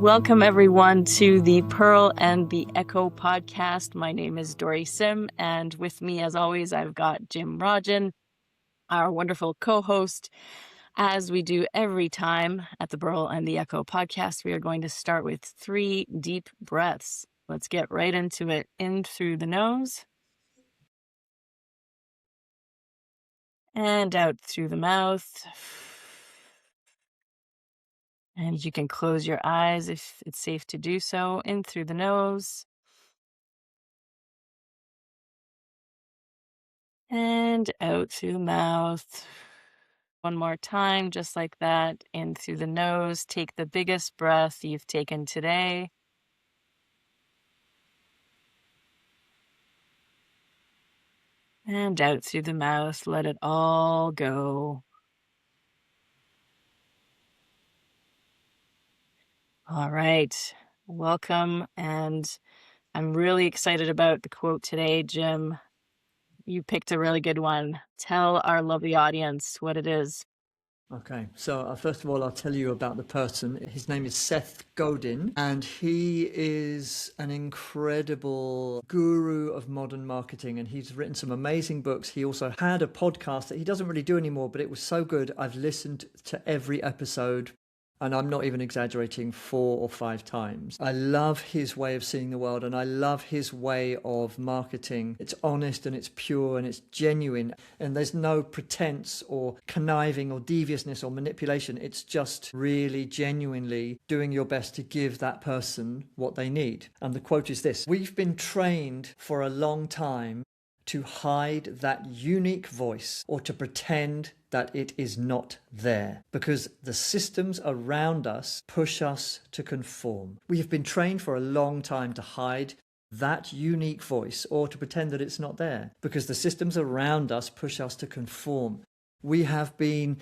Welcome, everyone, to the Pearl and the Echo podcast. My name is Dori Sim, and with me, as always, I've got Jim Rajan, our wonderful co-host. As we do every time at the Pearl and the Echo podcast, we are going to start with 3 deep breaths. Let's get right into it. In through the nose and out through the mouth. And you can close your eyes if it's safe to do so. In through the nose. And out through the mouth. One more time, just like that. In through the nose. Take the biggest breath you've taken today. And out through the mouth. Let it all go. All right. Welcome. And I'm really excited about the quote today, Jim. You picked a really good one. Tell our lovely audience what it is. Okay, so first of all, I'll tell you about the person. His name is Seth Godin, and he is an incredible guru of modern marketing, and he's written some amazing books. He also had a podcast that he doesn't really do anymore, but it was so good. I've listened to every episode, and I'm not even exaggerating, 4 or 5 times. I love his way of seeing the world, and I love his way of marketing. It's honest and it's pure and it's genuine, and there's no pretense or conniving or deviousness or manipulation. It's just really genuinely doing your best to give that person what they need. And the quote is this: "We've been trained for a long time to hide that unique voice or to pretend that it is not there, because the systems around us push us to conform." We have been trained for a long time to hide that unique voice or to pretend that it's not there, because the systems around us push us to conform. We have been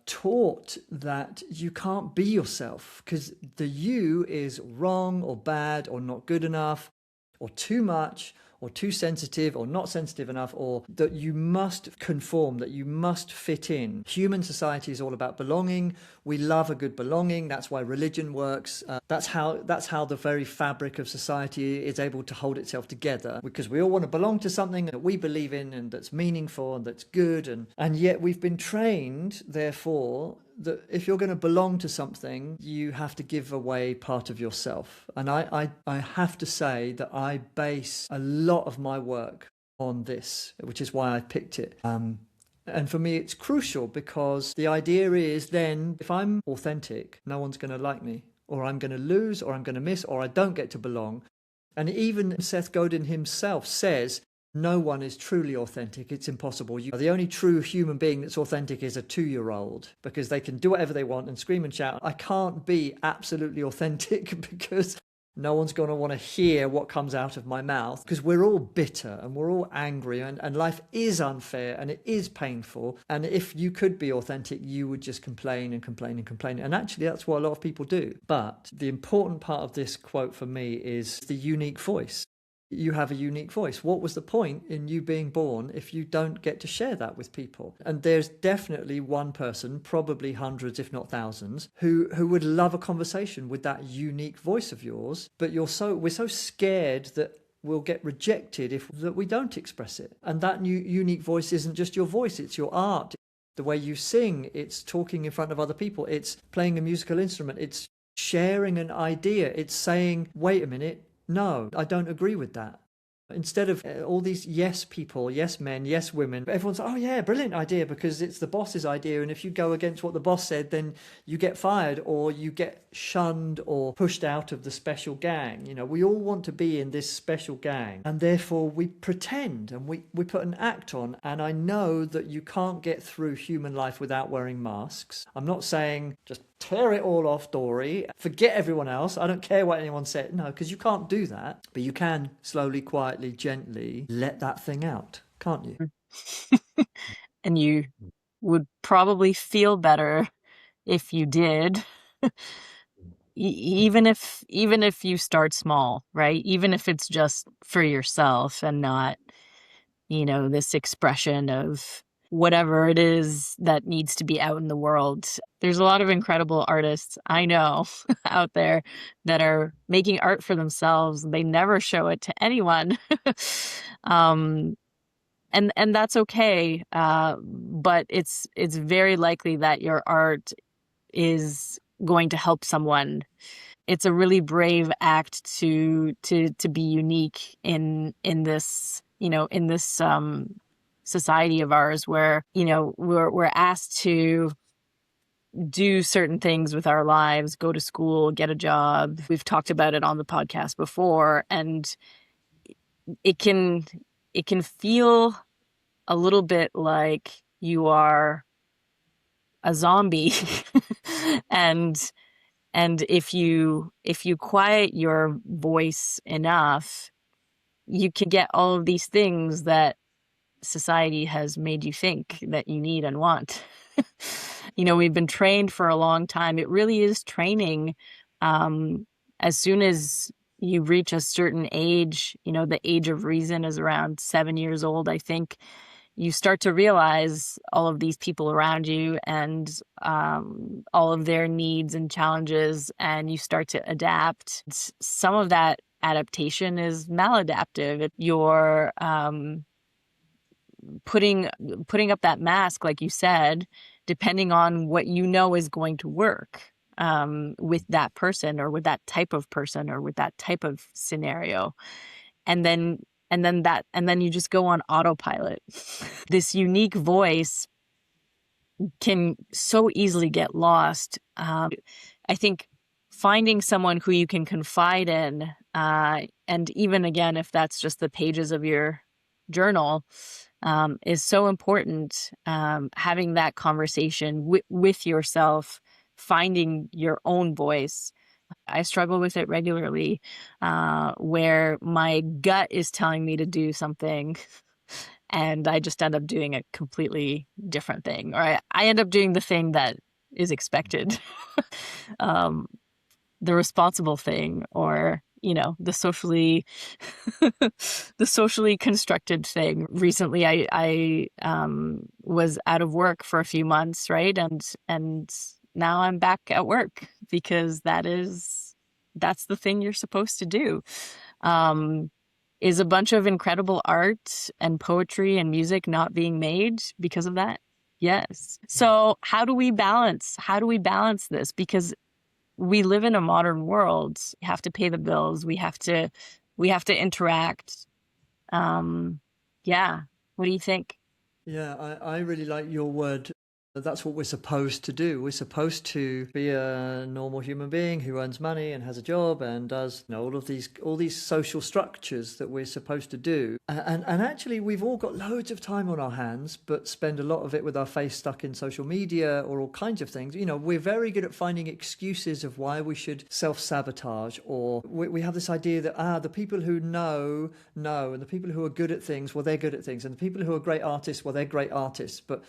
taught that you can't be yourself because the you is wrong or bad or not good enough or too much or too sensitive or not sensitive enough, or that you must conform, that you must fit in. Human society is all about belonging. We love a good belonging. That's why religion works. That's how the very fabric of society is able to hold itself together, because we all want to belong to something that we believe in and that's meaningful and that's good. And yet we've been trained, therefore, that if you're going to belong to something, you have to give away part of yourself. And I have to say that I base a lot of my work on this, which is why I picked it. And for me, it's crucial, because the idea is then, if I'm authentic, no one's going to like me, or I'm going to lose, or I'm going to miss, or I don't get to belong. And even Seth Godin himself says, no one is truly authentic. It's impossible. The only true human being that's authentic is a 2-year-old, because they can do whatever they want and scream and shout. I can't be absolutely authentic because no one's going to want to hear what comes out of my mouth, because we're all bitter and we're all angry, and life is unfair and it is painful. And if you could be authentic, you would just complain and complain and complain. And actually, that's what a lot of people do. But the important part of this quote for me is the unique voice. You have a unique voice. What was the point in you being born if you don't get to share that with people? And there's definitely one person, probably hundreds if not thousands, who would love a conversation with that unique voice of yours, but we're so scared that we'll get rejected if that we don't express it. And that new unique voice isn't just your voice, it's your art, the way you sing, it's talking in front of other people, it's playing a musical instrument, it's sharing an idea, it's saying, wait a minute, no, I don't agree with that. Instead of all these yes people, yes men, yes women, everyone's, oh yeah, brilliant idea, because it's the boss's idea, and if you go against what the boss said, then you get fired or you get shunned or pushed out of the special gang. You know, we all want to be in this special gang, and therefore we pretend and we put an act on. And I know that you can't get through human life without wearing masks. I'm not saying just tear it all off, Dory, forget everyone else, I don't care what anyone said. No, because you can't do that, but you can slowly, quietly, gently let that thing out, can't you? And you would probably feel better if you did. Even if you start small, right? Even if it's just for yourself and not, this expression of whatever it is that needs to be out in the world. There's a lot of incredible artists I know out there that are making art for themselves. They never show it to anyone. um, and that's okay. But it's very likely that your art is going to help someone. It's a really brave act to be unique in this, in this society of ours where, we're asked to do certain things with our lives, go to school, get a job. We've talked about it on the podcast before, and it can it can feel a little bit like you are a zombie. and and if you quiet your voice enough, you can get all of these things that society has made you think that you need and want. We've been trained for a long time. It really is training. As soon as you reach a certain age, the age of reason is around 7 years old, I think, you start to realize all of these people around you and all of their needs and challenges, and you start to adapt. Some of that adaptation is maladaptive. If you're putting up that mask, like you said, depending on what is going to work with that person or with that type of person or with that type of scenario. And then you just go on autopilot. This unique voice can so easily get lost. I think finding someone who you can confide in, and even again, if that's just the pages of your journal, is so important. Having that conversation with yourself, finding your own voice. I struggle with it regularly, where my gut is telling me to do something and I just end up doing a completely different thing, or I end up doing the thing that is expected. um, the responsible thing, or the socially the socially constructed thing. Recently I was out of work for a few months, right? And now I'm back at work because that's the thing you're supposed to do. Is a bunch of incredible art and poetry and music not being made because of that? Yes. So how do we balance this? Because we live in a modern world. We have to pay the bills. We have to interact. Yeah. What do you think? Yeah, I really like your word. That's what we're supposed to do. We're supposed to be a normal human being who earns money and has a job and does all these social structures that we're supposed to do. And actually, we've all got loads of time on our hands, but spend a lot of it with our face stuck in social media or all kinds of things. We're very good at finding excuses of why we should self-sabotage, or we have this idea that the people who know, and the people who are good at things, well, they're good at things, and the people who are great artists, well, they're great artists. But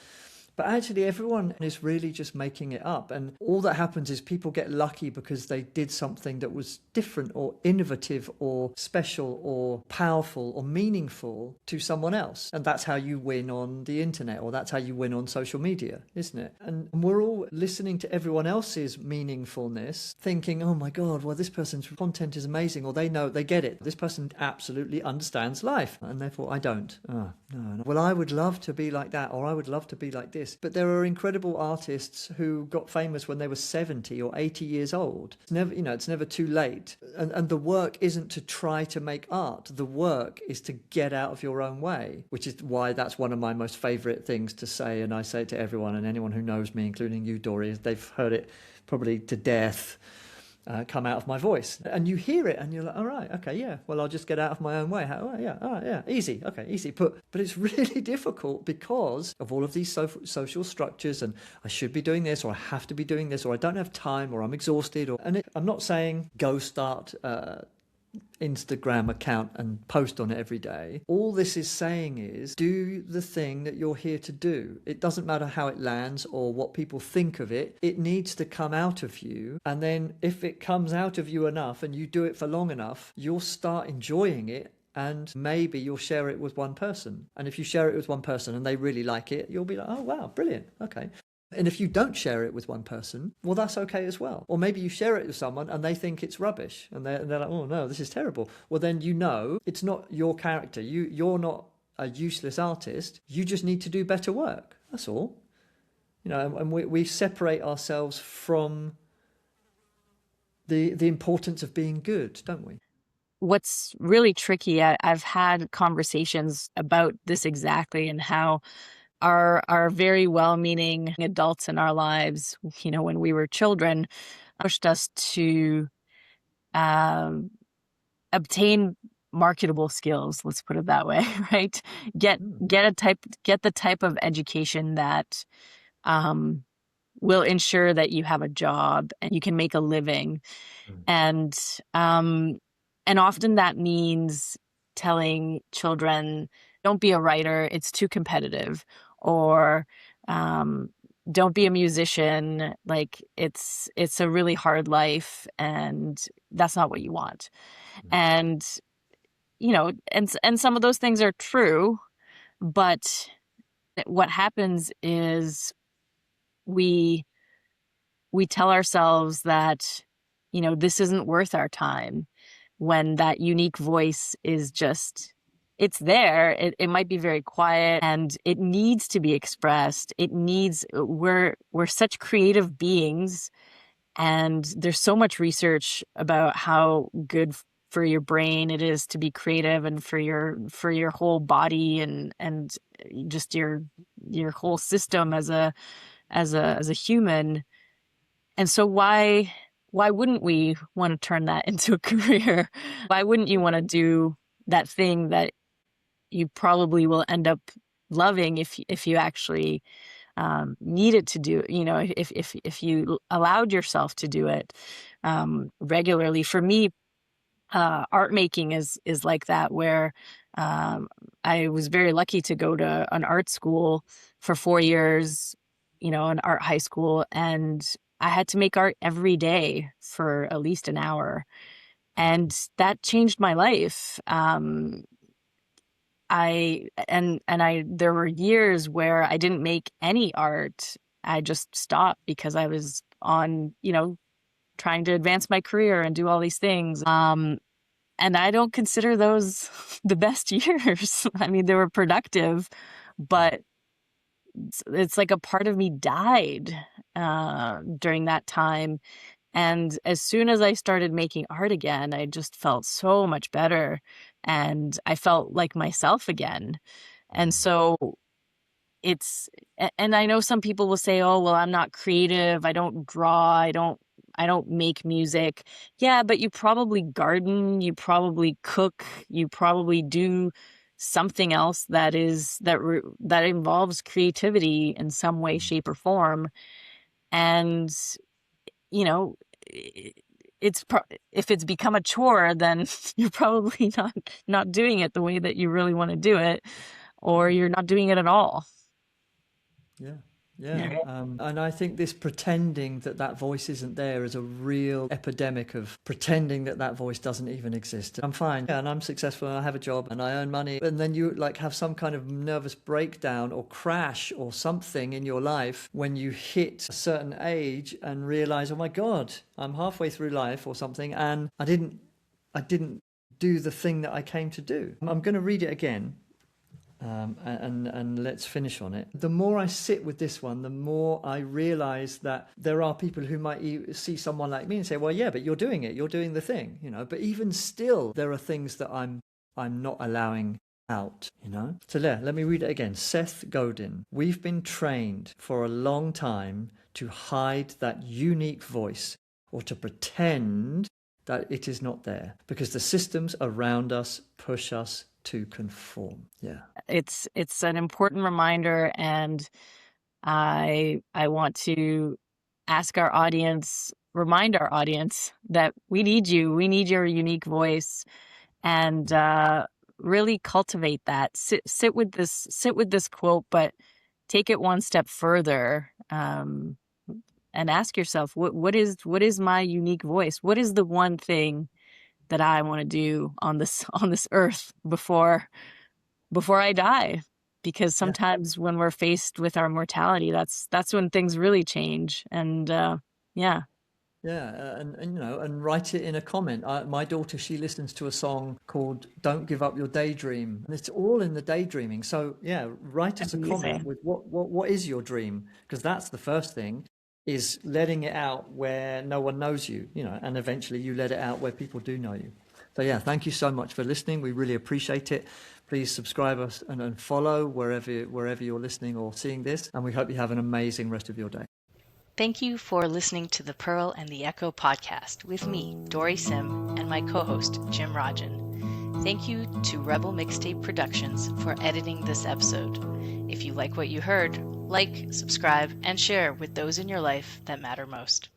actually, everyone is really just making it up. And all that happens is people get lucky because they did something that was different or innovative or special or powerful or meaningful to someone else. And that's how you win on the internet, or that's how you win on social media, isn't it? And we're all listening to everyone else's meaningfulness, thinking, oh my God, well, this person's content is amazing, or they get it. This person absolutely understands life, and therefore I don't. Oh, no. Well, I would love to be like that, or I would love to be like this. But there are incredible artists who got famous when they were 70 or 80 years old. It's never too late. And the work isn't to try to make art. The work is to get out of your own way, which is why that's one of my most favorite things to say. And I say it to everyone, and anyone who knows me, including you, Dori, they've heard it probably to death. Come out of my voice, and you hear it and you're like, all right, okay, yeah, well, I'll just get out of my own way. All right, yeah, easy, okay, easy. But it's really difficult because of all of these social structures, and I should be doing this, or I have to be doing this, or I don't have time, or I'm exhausted, I'm not saying go start Instagram account and post on it every day. All this is saying is do the thing that you're here to do. It doesn't matter how it lands or what people think of it. It needs to come out of you. And then if it comes out of you enough and you do it for long enough, you'll start enjoying it. and maybe you'll share it with one person. And if you share it with one person and they really like it, you'll be like, oh, wow, brilliant. Okay. And if you don't share it with one person, well, that's okay as well. Or maybe you share it with someone and they think it's rubbish and they're like, oh, no, this is terrible. Well, then you know it's not your character. You're not a useless artist. You just need to do better work. That's all. And we separate ourselves from the importance of being good, don't we? What's really tricky, I've had conversations about this exactly, and how our very well-meaning adults in our lives, when we were children, pushed us to um, obtain marketable skills. Let's put it that way, right? Get the type of education that um, will ensure that you have a job and you can make a living. And um, and often that means telling children, don't be a writer, it's too competitive, or um, don't be a musician, like it's a really hard life and that's not what you want. And and some of those things are true, but what happens is we we tell ourselves that this isn't worth our time, when that unique voice is just, it's there. It might be very quiet and it needs to be expressed. We're such creative beings, and there's so much research about how good for your brain it is to be creative, and for your whole body, and just your whole system as a human. And so why wouldn't we want to turn that into a career? Why wouldn't you want to do that thing that you probably will end up loving if you actually needed to do, if you allowed yourself to do it regularly? For me, art making is like that, where I was very lucky to go to an art school for 4 years, an art high school, and I had to make art every day for at least an hour, and that changed my life. I there were years where I didn't make any art. I just stopped because I was on, trying to advance my career and do all these things. And I don't consider those the best years. I mean, they were productive, but it's like a part of me died during that time. And as soon as I started making art again, I just felt so much better, and I felt like myself again. And so and I know some people will say, oh, well, I'm not creative. I don't draw. I don't make music. Yeah, but you probably garden, you probably cook, you probably do something else that involves creativity in some way, shape, or form. And you know, i- if it's become a chore, then you're probably not doing it the way that you really want to do it, or you're not doing it at all. Yeah. Yeah. And I think this pretending that voice isn't there is a real epidemic of pretending that voice doesn't even exist. I'm fine, yeah, and I'm successful and I have a job and I earn money. And then you like have some kind of nervous breakdown or crash or something in your life when you hit a certain age and realize, oh my God, I'm halfway through life or something, and I didn't do the thing that I came to do. I'm going to read it again, and let's finish on it. The more I sit with this one, the more I realize that there are people who might see someone like me and say, well, yeah, but you're doing it, you're doing the thing, but even still there are things that I'm not allowing out. So let me read it again. Seth Godin: we've been trained for a long time to hide that unique voice, or to pretend that it is not there, because the systems around us push us to conform. Yeah. It's an important reminder, and I want to remind our audience that we need you. We need your unique voice, and really cultivate that. Sit with this quote, but take it one step further, and ask yourself, what is my unique voice? What is the one thing that I want to do on this earth before I die. Because Yeah. sometimes when we're faced with our mortality, that's when things really change. And yeah. Yeah, and and write it in a comment. My daughter, she listens to a song called "Don't Give Up Your Daydream," and it's all in the daydreaming. So yeah, write us a comment Amazing. with what is your dream, because that's the first thing, is letting it out where no one knows you, and eventually you let it out where people do know you. So yeah, thank you so much for listening. We really appreciate it. Please subscribe us and follow wherever you're listening or seeing this, and we hope you have an amazing rest of your day. Thank you for listening to the Pearl and the Echo podcast with me, Dori Sim, and my co-host, Jim Rajan. Thank you to Rebel Mixtape Productions for editing this episode. If you like what you heard, like, subscribe, and share with those in your life that matter most.